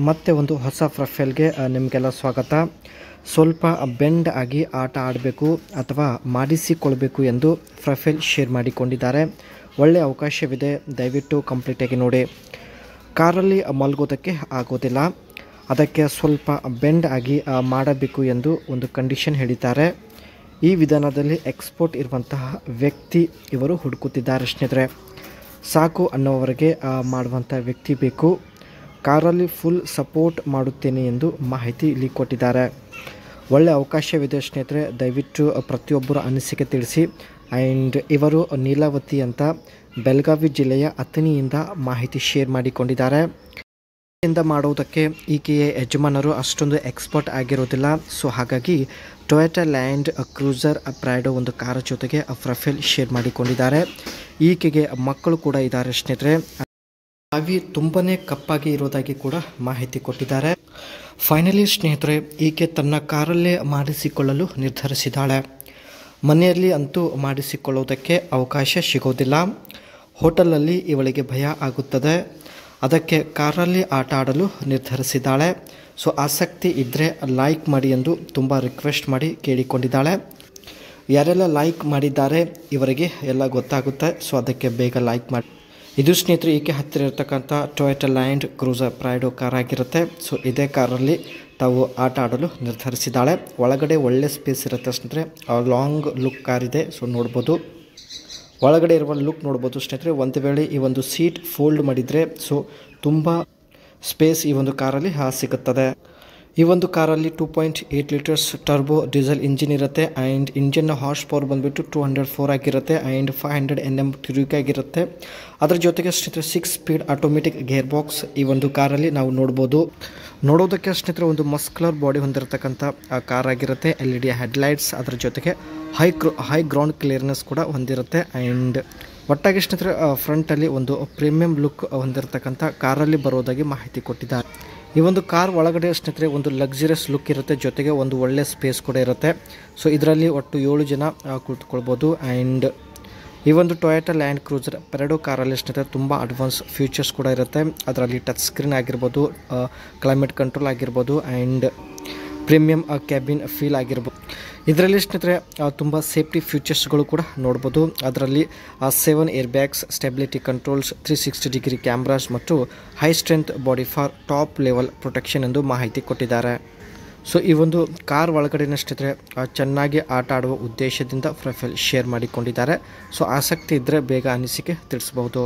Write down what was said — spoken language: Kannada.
ಮತ್ತೆ ಒಂದು ಹೊಸ ಪ್ರೊಫೈಲ್ಗೆ ನಿಮಗೆಲ್ಲ ಸ್ವಾಗತ. ಸ್ವಲ್ಪ ಬೆಂಡ್ ಆಗಿ ಆಟ ಆಡಬೇಕು ಅಥವಾ ಮಾಡಿಸಿಕೊಳ್ಬೇಕು ಎಂದು ಪ್ರೊಫೈಲ್ ಶೇರ್ ಮಾಡಿಕೊಂಡಿದ್ದಾರೆ. ಒಳ್ಳೆಯ ಅವಕಾಶವಿದೆ, ದಯವಿಟ್ಟು ಕಂಪ್ಲೀಟಾಗಿ ನೋಡಿ. ಕಾರಲ್ಲಿ ಮಲಗೋದಕ್ಕೆ ಆಗೋದಿಲ್ಲ, ಅದಕ್ಕೆ ಸ್ವಲ್ಪ ಬೆಂಡ್ ಆಗಿ ಮಾಡಬೇಕು ಎಂದು ಒಂದು ಕಂಡೀಷನ್ ಹೇಳಿದ್ದಾರೆ. ಈ ವಿಧಾನದಲ್ಲಿ ಎಕ್ಸ್ಪರ್ಟ್ ಇರುವಂತಹ ವ್ಯಕ್ತಿ ಇವರು ಹುಡುಕುತ್ತಿದ್ದಾರೆ ಸ್ನೇಹಿತರೆ. ಸಾಕು ಅನ್ನೋವರೆಗೆ ಮಾಡುವಂಥ ವ್ಯಕ್ತಿ ಬೇಕು. ಕಾರಲ್ಲಿ ಫುಲ್ ಸಪೋರ್ಟ್ ಮಾಡುತ್ತೇನೆ ಎಂದು ಮಾಹಿತಿ ಇಲ್ಲಿ ಕೊಟ್ಟಿದ್ದಾರೆ. ಒಳ್ಳೆಯ ಅವಕಾಶವಿದೆ ಸ್ನೇಹಿತರೆ, ದಯವಿಟ್ಟು ಪ್ರತಿಯೊಬ್ಬರ ಅನಿಸಿಕೆ ತಿಳಿಸಿ. ಆ್ಯಂಡ್ ಇವರು ನೀಲಾವತಿ ಅಂತ ಬೆಳಗಾವಿ ಜಿಲ್ಲೆಯ ಅಥಣಿಯಿಂದ ಮಾಹಿತಿ ಶೇರ್ ಮಾಡಿಕೊಂಡಿದ್ದಾರೆ. ಇಂದ ಮಾಡುವುದಕ್ಕೆ ಈಕೆಯ ಯಜಮಾನರು ಅಷ್ಟೊಂದು ಎಕ್ಸ್ಪರ್ಟ್ ಆಗಿರೋದಿಲ್ಲ. ಸೊ ಹಾಗಾಗಿ ಟೊಯೋಟಾ ಲ್ಯಾಂಡ್ ಕ್ರೂಸರ್ ಪ್ರೈಡೋ ಒಂದು ಕಾರ್ ಜೊತೆಗೆ ಪ್ರೊಫೈಲ್ ಶೇರ್ ಮಾಡಿಕೊಂಡಿದ್ದಾರೆ. ಈಕೆಗೆ ಮಕ್ಕಳು ಕೂಡ ಇದ್ದಾರೆ ಸ್ನೇಹಿತರೆ. ಬಾವಿ ತುಂಬನೇ ಕಪ್ಪಾಗಿ ಇರೋದಾಗಿ ಕೂಡ ಮಾಹಿತಿ ಕೊಟ್ಟಿದ್ದಾರೆ. ಫೈನಲಿ ಸ್ನೇಹಿತರೆ, ಈಕೆ ತನ್ನ ಕಾರಲ್ಲೇ ಮಾಡಿಸಿಕೊಳ್ಳಲು ನಿರ್ಧರಿಸಿದ್ದಾಳೆ. ಮನೆಯಲ್ಲಿ ಅಂತೂ ಮಾಡಿಸಿಕೊಳ್ಳುವುದಕ್ಕೆ ಅವಕಾಶ ಸಿಗೋದಿಲ್ಲ. ಹೋಟೆಲಲ್ಲಿ ಇವಳಿಗೆ ಭಯ ಆಗುತ್ತದೆ, ಅದಕ್ಕೆ ಕಾರಲ್ಲಿ ಆಟ ಆಡಲು ನಿರ್ಧರಿಸಿದ್ದಾಳೆ. ಸೊ ಆಸಕ್ತಿ ಇದ್ದರೆ ಲೈಕ್ ಮಾಡಿ ಎಂದು ತುಂಬ ರಿಕ್ವೆಸ್ಟ್ ಮಾಡಿ ಕೇಳಿಕೊಂಡಿದ್ದಾಳೆ. ಯಾರೆಲ್ಲ ಲೈಕ್ ಮಾಡಿದ್ದಾರೆ ಇವರಿಗೆ ಎಲ್ಲ ಗೊತ್ತಾಗುತ್ತೆ. ಸೊ ಅದಕ್ಕೆ ಬೇಗ ಲೈಕ್ ಮಾಡಿ. ಇದು ಸ್ನೇಹಿತರೆ ಈಕೆ ಹತ್ತಿರ ಇರತಕ್ಕಂಥ ಟೊಯೋಟಾ ಲ್ಯಾಂಡ್ ಕ್ರೂಸರ್ ಪ್ರೈಡೋ ಕಾರ್ ಆಗಿರುತ್ತೆ. ಸೊ ಇದೇ ಕಾರಲ್ಲಿ ತಾವು ಆಟ ಆಡಲು ನಿರ್ಧರಿಸಿದ್ದಾಳೆ. ಒಳಗಡೆ ಒಳ್ಳೆ ಸ್ಪೇಸ್ ಇರುತ್ತೆ ಸ್ನೇಹಿತರೆ. ಲಾಂಗ್ ಲುಕ್ ಕಾರ್ ಇದೆ. ಸೊ ನೋಡ್ಬೋದು, ಒಳಗಡೆ ಇರುವ ಲುಕ್ ನೋಡ್ಬೋದು ಸ್ನೇಹಿತರೆ. ಒಂದು ವೇಳೆ ಈ ಒಂದು ಸೀಟ್ ಫೋಲ್ಡ್ ಮಾಡಿದರೆ ಸೊ ತುಂಬ ಸ್ಪೇಸ್ ಈ ಒಂದು ಕಾರಲ್ಲಿ ಸಿಗುತ್ತದೆ. ಈ ಒಂದು ಕಾರಲ್ಲಿ 2.8 ಲೀಟರ್ಸ್ ಟರ್ಬೋ ಡೀಸೆಲ್ ಇಂಜಿನ್ ಇರುತ್ತೆ. ಆ್ಯಂಡ್ ಇಂಜಿನ್ನ ಹಾರ್ಸ್ ಪವರ್ ಬಂದುಬಿಟ್ಟು 204 ಆಗಿರುತ್ತೆ. And 500 Nm ತಿರುಗಾಗಿರುತ್ತೆ. ಅದರ ಜೊತೆಗೆ ಸ್ನೇಹಿತರೆ 6 ಸ್ಪೀಡ್ ಆಟೋಮೆಟಿಕ್ ಗೇರ್ ಬಾಕ್ಸ್ ಈ ಒಂದು ಕಾರಲ್ಲಿ ನಾವು ನೋಡ್ಬೋದು. ನೋಡೋದಕ್ಕೆ ಸ್ನೇಹಿತರೆ ಒಂದು ಮಸ್ಕ್ಯುಲರ್ ಬಾಡಿ ಹೊಂದಿರತಕ್ಕಂಥ ಕಾರ್ ಆಗಿರುತ್ತೆ. LED ಹೆಡ್ಲೈಟ್ಸ್, ಅದರ ಜೊತೆಗೆ ಹೈ ಗ್ರೌಂಡ್ ಕ್ಲಿಯರ್ನೆಸ್ ಕೂಡ ಹೊಂದಿರುತ್ತೆ. ಆ್ಯಂಡ್ ಒಟ್ಟಾಗಿ ಸ್ನೇಹಿತರೆ ಫ್ರಂಟಲ್ಲಿ ಒಂದು ಪ್ರೀಮಿಯಂ ಲುಕ್ ಹೊಂದಿರತಕ್ಕಂಥ ಕಾರಲ್ಲಿ ಬರೋದಾಗಿ ಮಾಹಿತಿ ಕೊಟ್ಟಿದ್ದಾರೆ. ಈ ಒಂದು ಕಾರ್ ಒಳಗಡೆ ಸ್ನೇಹಿತರೆ ಒಂದು ಲಕ್ಸುರಿಯಸ್ ಲುಕ್ ಇರುತ್ತೆ, ಜೊತೆಗೆ ಒಂದು ಒಳ್ಳೆ ಸ್ಪೇಸ್ ಕೂಡ ಇರುತ್ತೆ. ಸೊ ಇದರಲ್ಲಿ ಒಟ್ಟು 7 ಜನ ಕುಳಿತುಕೊಳ್ಬೋದು. ಆ್ಯಂಡ್ ಈ ಒಂದು ಟೊಯೋಟಾ ಲ್ಯಾಂಡ್ ಕ್ರೂಸರ್ ಪ್ರೈಡೋ ಕಾರಲ್ಲಿ ಸ್ನೇಹಿತರೆ ತುಂಬ ಅಡ್ವಾನ್ಸ್ ಫೀಚರ್ಸ್ ಕೂಡ ಇರುತ್ತೆ. ಅದರಲ್ಲಿ ಟಚ್ ಸ್ಕ್ರೀನ್ ಆಗಿರ್ಬೋದು, ಕ್ಲೈಮೇಟ್ ಕಂಟ್ರೋಲ್ ಆಗಿರ್ಬೋದು, ಆ್ಯಂಡ್ ಪ್ರೀಮಿಯಂ ಕ್ಯಾಬಿನ್ ಫೀಲ್ ಆಗಿರ್ಬೋದು. ಇದರಲ್ಲಿ ಸ್ನೇಹಿತರೆ ತುಂಬ ಸೇಫ್ಟಿ ಫೀಚರ್ಸ್ಗಳು ಕೂಡ ನೋಡ್ಬೋದು. ಅದರಲ್ಲಿ 7 air bags, stability controls, 360 degree cameras ಮತ್ತು high strength body for top level protection ಎಂದು ಮಾಹಿತಿ ಕೊಟ್ಟಿದ್ದಾರೆ. ಸೊ ಈ ಒಂದು ಕಾರ್ ಒಳಗಡೆನ ಸ್ನೇಹಿತರೆ ಚೆನ್ನಾಗಿ ಆಟ ಆಡುವ ಉದ್ದೇಶದಿಂದ ಪ್ರೊಫೈಲ್ ಶೇರ್ ಮಾಡಿಕೊಂಡಿದ್ದಾರೆ. ಸೊ ಆಸಕ್ತಿ ಇದ್ದರೆ ಬೇಗ ಅನಿಸಿಕೆ ತಿಳಿಸಬಹುದು.